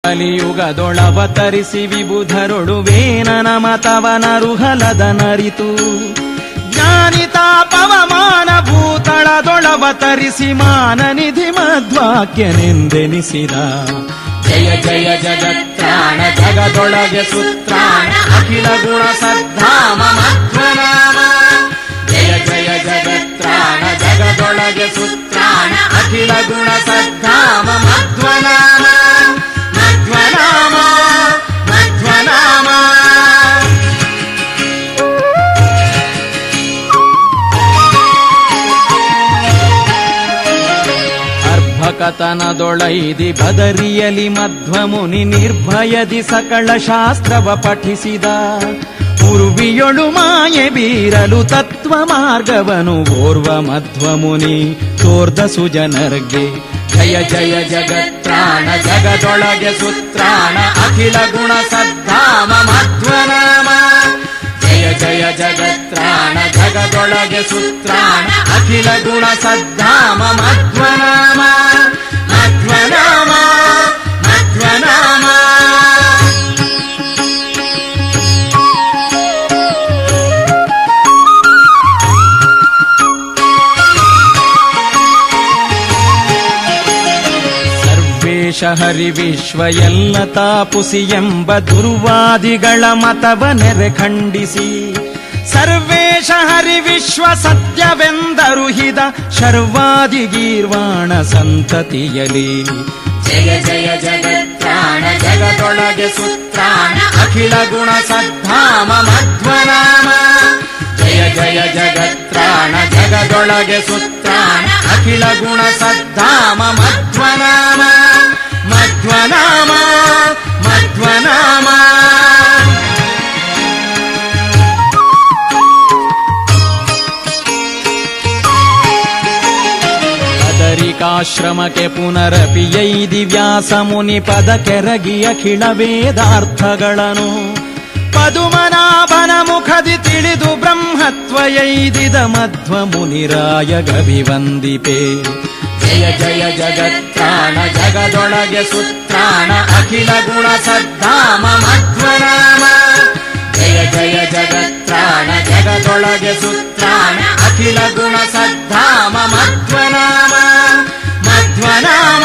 ಕಲಿಯುಗದೊಳವತರಿಸಿ ವಿಬುಧರೊಳು ವೇನನ ಮತವನರುಹಲದನರಿತು ಜ್ಞಾನಿತ ಪವಮಾನ ಭೂತಳದೊಳವತರಿಸಿ ಮಾನನಿಧಿ ಮಧ್ವಾಕ್ಯನೆಂದೆನಿಸಿದ ಜಯ ಜಯ ಜಗತ್ರಾಣ ಜಗದೊಳಗೆ ಸುತ್ರಾಣ ಅಖಿಲ ಗುಣ ಸದ್ಧಾಮ ಮಧ್ವನಾಮ ಜಯ ಜಯ ಜಗತ್ರಾಣ ಜಗದೊಳಗೆ ಸುತ್ರಾಣ ಅಖಿಲ ಗುಣ ಸದ್ಧಾಮ ಮಧ್ವನಾಮ ಮಧ್ವನಾಮ ಮಧ್ವನಾಮ ಅರ್ಭಕತನದೊಳೈದಿ ಬದರಿಯಲಿ ಮಧ್ವಮುನಿ ನಿರ್ಭಯದಿ ಸಕಲ ಶಾಸ್ತ್ರವ ಪಠಿಸಿದ ಪೂರ್ವಿಯೊಳು ಮಾಯೆ ಬೀರಲು ತತ್ವ ಮಾರ್ಗವನು ಓರ್ವ ಮಧ್ವಮುನಿ ತೋರ್ದ ಸುಜನರ್ಗೆ ಜಯ ಜಯ ಜಗತ್ರಾಣ ಜಗದೊಳಗೆ ಸುತ್ರಾಣ ಅಖಿಲ ಗುಣ ಸದ್ಧಾಮ ಮಧ್ವನಾಮ ಜಯ ಜಯ ಜಗತ್ರಾಣ ಜಗದೊಳಗೆ ಸುತ್ರಾಣ ಅಖಿಲ ಗುಣ ಸದ್ಧಾಮ ಮಧ್ವನಾಮ ಮಧ್ವನಾಮ ಮಧ್ವನಾಮ ಹರಿ ವಿಶ್ವ ಎಲ್ಲ ತಾಪುಸಿ ಎಂಬ ದುರ್ವಾದಿಗಳ ಮತವ ನೆರೆ ಖಂಡಿಸಿ ಸರ್ವೇಶ ಹರಿ ವಿಶ್ವ ಸತ್ಯವೆಂದರುಹಿದ ಶರ್ವಾದಿ ಗೀರ್ವಾಣ ಸಂತತಿಯಲಿ ಜಯ ಜಯ ಜಗತ್ರಾಣ ಜಗದೊಳಗೆ ಸುತ್ರಾಣ ಅಖಿಲ ಗುಣ ಸದ್ಧಾಮ ಮಧ್ವನಾಮ ಜಯ ಜಯ ಜಗತ್ರಾಣ ಜಗದೊಳಗೆ ಸುತ್ರಾಣ ಅಖಿಲ ಗುಣ ಸದ್ಧಾಮ ಮಧ್ವನಾಮ ಮಧ್ವನಾಮ ಮಧ್ವನಾಮ ಬದರಿಕಾಶ್ರಮಕ್ಕೆ ಪುನರಪಿಯೈದಿ ವ್ಯಾಸ ಮುನಿ ಪದ ಕೆರಗಿ ಅಖಿಲ ವೇದಾರ್ಥಗಳನ್ನು ಪದುಮನಾಭನ ಮುಖದಿ ತಿಳಿದು ಬ್ರಹ್ಮತ್ವಯೈದಿದ ಮಧ್ವ ಮುನಿರಾಯ ಗವಿವಂದಿಪೆ ಜಯ ಜಯ ಜಗತ್ರಾಣ ಜಗದೊಳಗೆ ಸುತ್ರಾಣ ಅಖಿಲ ಗುಣ ಸದ್ಧಾಮ ಮಧ್ವನಾಮ ಜಯ ಜಯ ಜಗತ್ರಾಣ ಜಗದೊಳಗೆ ಸುತ್ರಾಣ ಅಖಿಲ ಗುಣ ಸದ್ಧಾಮ ಮಧ್ವನಾಮ ಮಧ್ವನಾಮ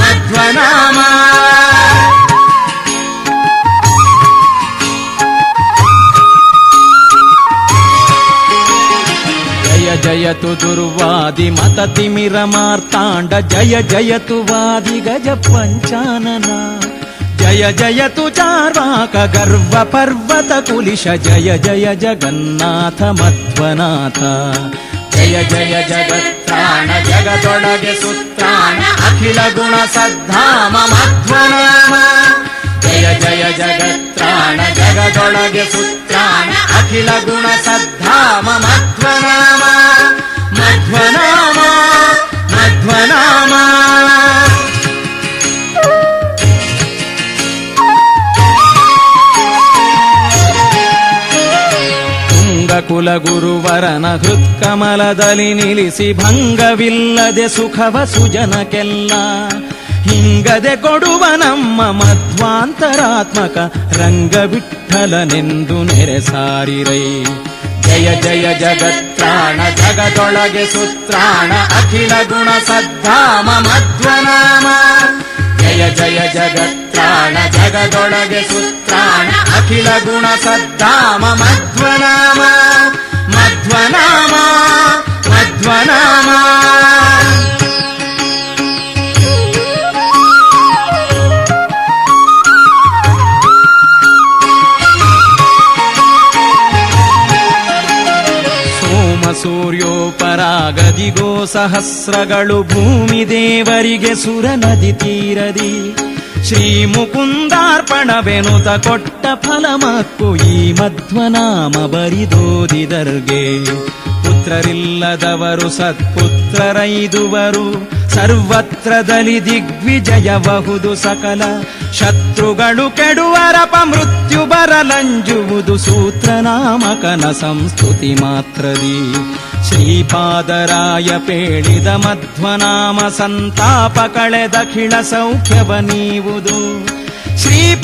ಮಧ್ವನಾಮ ಜಯತು ದುರ್ವಾದಿ ಮತ ತಿಮಿರ ಮಾರ್ತಾಂಡ ಜಯ ಜಯತು ವಾದಿ ಗಜ ಪಂಚಾನನ ಜಯ ಜಯತು ಚಾರ್ವಾಕ ಗರ್ವ ಪರ್ವತ ಕುಲಿಶ ಜಯ ಜಯ ಜಗನ್ನಾಥ ಮಧ್ವನಾಥ ಜಯ ಜಯ ಜಗತ್ರಾಣ ಜಗದೊಳಗೆ ಸುತ್ರಾಣ ಅಖಿಲ ಗುಣ ಸದ್ಧಾಮ ಮಧ್ವನಾಮ ಜಯ ಜಯ ಜಗತ್ರಾಣ ಜಗದೊಳಗೆ ಸುತ್ರಾಣ ಅಖಿಲ ಗುಣ ಸದ್ಧಾಮ ಮಧ್ವನಾಮ ಮಧ್ವನಾಮ ಮಧ್ವನಾಮ ತುಂಗಕುಲ ಗುರುವರನ ಹೃತ್ಕಮಲದಲ್ಲಿ ನಿಲ್ಲಿಸಿ ಭಂಗವಿಲ್ಲದೆ ಸುಖವ ಸುಜನಕ್ಕೆಲ್ಲ ಹಿಂಗದೆ ಕೊಡುವ ನಮ್ಮ ಮಧ್ವಾಂತರಾತ್ಮಕ ರಂಗವಿಠಲನೆಂದು ನೆರೆ ಸಾರಿರೈ ಜಯ ಜಯ ಜಗತ್ರಾಣ ಜಗದೊಳಗೆ ಸುತ್ರಾಣ ಅಖಿಲ ಗುಣ ಸದ್ಧಾಮ ಮಧ್ವನಾಮ ಜಯ ಜಯ ಜಗತ್ರಾಣ ಜಗದೊಳಗೆ ಸುತ್ರಾಣ ಅಖಿಲ ಗುಣ ಸದ್ಧಾಮ ಮಧ್ವನಾಮ ಮಧ್ವನಾಮ ಮಧ್ವನಾಮ ಸೂರ್ಯೋಪರಾಗದಿಗೋ ಸಹಸ್ರಗಳು ಭೂಮಿ ದೇವರಿಗೆ ಸುರ ನದಿ ತೀರದಿ ಶ್ರೀ ಮುಕುಂದಾರ್ಪಣವೆನುತ ಕೊಟ್ಟ ಫಲಮಕ್ಕು ಈ ಮಧ್ವನಾಮ ಬರಿದೋದಿದರ್ಗೆ ಪುತ್ರರಿಲ್ಲದವರು ಸತ್ಪುತ್ರರೈದುವರು ಸರ್ವತ್ರದಲ್ಲಿ ದಿಗ್ವಿಜಯಬಹುದು ಸಕಲ ಶತ್ರುಗಳು ಕೆಡುವರಪ ಮೃತ್ಯು ಬರಲಂಜುವುದು ಸೂತ್ರನಾಮಕನ ಸಂಸ್ತುತಿ ಮಾತ್ರದಿ ಶ್ರೀಪಾದರಾಯ ಪೇಳಿದ ಮಧ್ವನಾಮ ಸಂತಾಪ ಕಳೆದಖಿಳ ಸೌಖ್ಯವ ನೀವುದು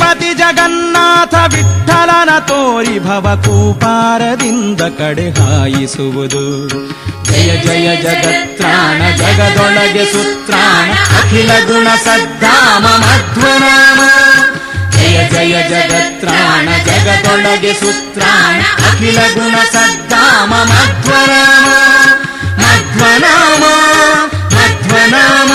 ಶ್ರೀಪತಿ ಜಗನ್ನಾಥ ವಿಠ್ಠಲನ ತೋರಿ ಭವ ಕೂಪಾರದಿಂದ ಕಡೆ ಹಾಯಿಸುವುದು. ಜಯ ಜಯ ಜಗತ್ರಾಣ ಜಗದೊಳಗೆ ಸುತ್ರಾಣ ಅಖಿಲ ಗುಣ ಸದ್ಧಾಮ ಮಧ್ವನಾಮ. ಜಯ ಜಯ ಜಗತ್ರಾಣ ಜಗದೊಳಗೆ ಸುತ್ರಾಣ ಅಖಿಲ ಗುಣ ಸದ್ಧಾಮ ಮಧ್ವನಾಮ. ಮಧ್ವನಾಮ ಮಧ್ವನಾಮ.